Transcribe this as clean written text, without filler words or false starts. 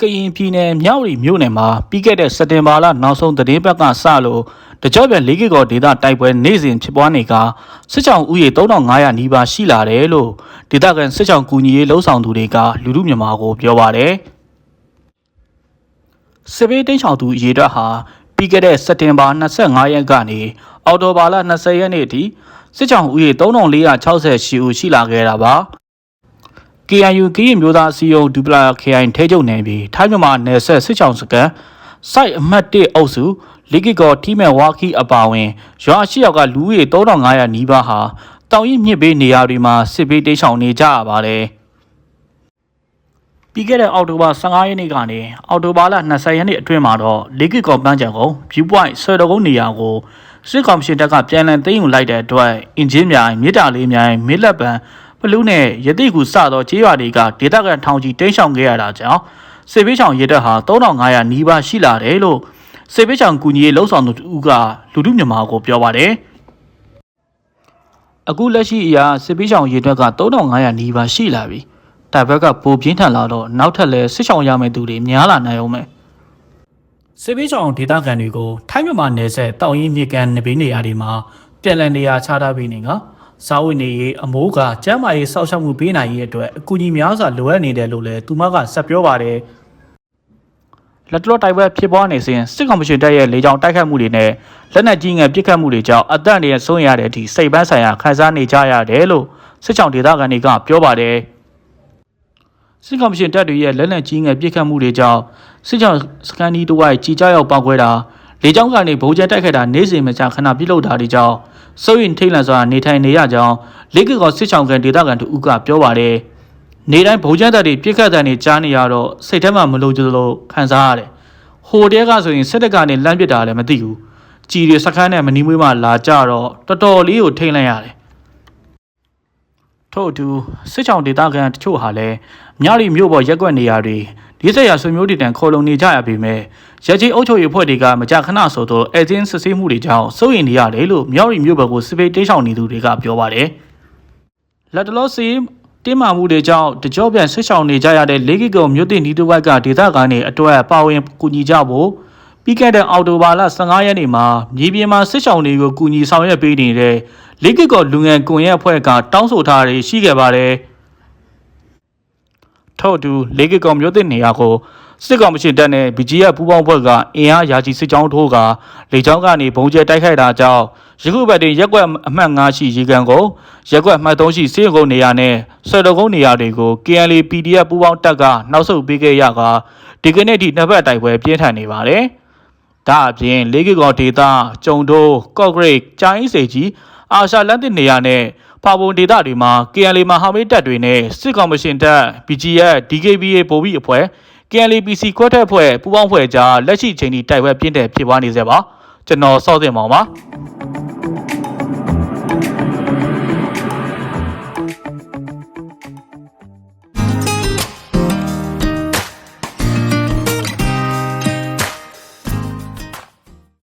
ကရင်ပြည်နယ်မြောက်ရီမြို့နယ်မှာပြီးခဲ့တဲ့စက်တင်ဘာလနောက်ဆုံးသတင်းပတ်ကစလို့တကြော့ပြန်၄ကီကောဒေသတိုက်ပွဲနေ့စဉ်ဖြစ်ပွားနေကစစ်ကြောင်ဥယေ3500နီးပါးရှိလာတယ်လို့ဒေသခံစစ်ကြောင်ကူညီရေးလှုပ်ဆောင်သူတွေကလူလူမြန်မာကိုပြောပါတယ်စစ်ဘေးတိမ်းရှောင်သူအရေအတွက်ဟာပြီးခဲ့တဲ့စက်တင်ဘာ25ရက်ကနေအောက်တိုဘာလ20ရက်နေ့အထိစစ်ကြောင်ဥယေ3468ဦးရှိလာခဲ့တာပါKNU ကရင်မျိုးသားအစည်းအရုံးဒူပလာ KI ထဲကျုံနယ်ပြီးထိုင်းမြန်မာနယ်ဆက်စစ်ချောင်းစကန်စိုက်အမှတ်1အုပ်စုလီကီကောထီမဲဝါခီအပါဝင်ရွာရှိရောက်ကလူဦးရေ3500နီးပါးဟာတောင်ရင်မြစ်ဘေးနေရာတွေမှာစစ်ဘေးတိမ်းရှောင်နေကြရပါတယ်ပြီးခဲ့တဲ့အောက်တိုဘာ15ရက်နေ့ကနေအောက်တိုဘာလ20ရက်နေ့အတွင်းမှာတော့လီကီကောပန်းချံကုန်း view point ဆွေတော်ကုန်းနေရာကိုစစ်ကောင်စီတပ်ကပြန်လည်သိမ်းယူလိုက်တဲ့အတွက်အင်ဂျင်မြိုင်မြစ်တာလေးမြိုင်မစ်လက်ပံပလူးနဲ့ရတိကူစသောကျေးရွာတွေကဒေသခံထောင်ချီတိမ်းရှောင်ခဲ့ရတာကြောင့်စစ်ဘေးရှောင်ရဲတပ်ဟာ3500နီးပါးရှိလာတယ်လို့စစ်ဘေးရှောင်ကူညီရေးလှုပ်ဆောင်သူဦးကလူထုမြန်မာကိုပြောပါတယ်အခုလက်ရှိအရာစစ်ဘေးရှောင်ရဲတပ်က3500နီးပါးရှိလာပြီတိုက်ပွဲကပိုပြင်းထန်လာတော့နောက်ထပ်လဲစစ်ရှောင်ရမယ့်သူတွေများလာနိုင်အောင်မယ်စစ်ဘေးရှောင်ဒေသခံတွေကိုထိုင်းမြန်မာနယ်စပ်တောင်ရင်မြေကန်နေဘေးနေရာတွေမှာပြန်လည်နေရာချထားပေးနေကစားဝတ်နေရေးအမိုးကကျန်းမာရေးစောင့်ရှောက်မှုပေးနိုင်ရေးအတွက်အကူအညီများစွာလိုအပ်နေတယ်လို့လည်းသူမကဆက်ပြောပါတယ်လက်တော်တိုက်ပွဲဖြစ်ပွားနေစဉ်စစ်ကောင်စီတပ်ရဲ့လေကြောင်းတိုက်ခတ်မှုတွေနဲ့လက်နက်ကြီးငယ်ပစ်ခတ်မှုတွေကြောင့်အသက်အန္တရာယ်ဆုံးရတဲ့အထိစိတ်ပန်းဆိုင်ရာခံစားနေကြရတယ်လို့စစ်ကောင်ဒေသခံတွေကပြောပါတယ်စစ်ကောင်စီတပ်တွေရဲ့လက်နက်ကြီးငယ်ပစ်ခတ်မှုတွေကြောင့်စစ်ကောင်စကန်ဒီတဝိုက်ကြီးကြောက်ရောက်ပောက်ခွဲတာလေကြောင်းကနေဗုံးကျဲတိုက်ခတ်တာနေ့စဉ်မကြာခဏပြုလုပ်တာတွေကြောင့်စိုးရင်ထိတ်လန့်စွာနေထိုင်နေရကြောင်းလေကီကောစစ်ချောင်းကန်ဒေသခံတို့ကပြောပါတယ်။နေတိုင်းဗုံးကျဲတပ်တွေပြစ်ခတ်တဲ့နေကြားနေရတော့စိတ်ထဲမှာမလို့ကြလို့ခံစားရတယ်။ဟိုတဲကဆိုရင်စစ်တပ်ကနေလမ်းပစ်တာလည်းမသိဘူး။ကြီးတွေစခန်းနဲ့မနီးမွေးမှလာကြတော့တော်တော်လေးကိုထိတ်လန့်ရတယ်။ထို့အတူစစ်ချောင်းဒေသခံတချို့ဟာလည်းမြရီမြို့ပေါ်ရက်ွက်နေရာတွေဒီဆက်ရဆွေမျိုးတွေတန်ခေါ်လုံနေကြရပေမဲ့ရကြီးအုပ်ချုပ်ရေးဖွဲ့တွေကမကြာခဏဆိုတော့အဲတင်းစစ်ဆေးမှုတွေကြောင့်စိုးရိမ်နေရတယ်လို့မြောက်ရီမြို့ဘက်ကိုစစ်ပေးတိမ်းရှောင်နေသူတွေကပြောပါတယ်။လက်တလောစီတင်းမာမှုတွေကြောင့်တကြောပြန်ဆွရှောင်နေကြရတဲ့၄ကီကောမြို့တင်ဒီတဝက်ကဒေသခံတွေအတွက်ပါဝင်ကူညီကြဖို့ပြီးခဲ့တဲ့အောက်တိုဘာလ15ရက်နေ့မှာမြေပြင်မှာဆွရှောင်တွေကိုကူညီဆောင်ရွက်ပေးနေတဲ့၄ကီကောလူငယ်ကွန်ရက်အဖွဲ့ကတောင်းဆိုထားတွေရှိခဲ့ပါတယ်။ထို့အတူ၄ကီကောမြို့တင်နေရာကိုစစ်ကောင်စီတပ်နဲ့ BGF ပူးပေါင်းဖွဲ့ကအင်အားရာချီစစ်ကြောင်းထိုးကလေကြောင်းကနေဘုံကျဲတိုက်ခိုက်တာကြောင့်ယခုဘက်တွင်ရက်ွက်အမှတ်9ရှိရေကန်ကိုရက်ွက်အမှတ်3ရှိစေကုန်းနေရာနဲ့ဆွေတော်ကုန်းနေရာတွေကို KNL PDF ပူးပေါင်းတပ်ကနောက်ဆုတ်ပေးခဲ့ရကဒီကနေ့ထိနှစ်ဖက်တိုက်ပွဲပြင်းထန်နေပါတယ်။ဒါအပြင်၄ကီကောဒေသကျုံတိုးကော့ဂရိတ်ကျိုင်းစေကြီးအာရှလန်တစ်နေရာနဲ့ဖာပုံဒေသတွေမှာ KNL မဟာမိတ်တပ်တွေနဲ့စစ်ကောင်စီတပ် BGF DKBA ပိုပြီးအဖွဲ့KNLPC ခွဲထွက်ဖွဲ့ပူးပေါင်းဖွဲ့ကြားလက်ရှိချိန်ထိတိုက်ပွဲပြင်းထန်ဖြစ်ပွားနေစေပါကျွန်တော်စောင့်စင်ပါပါ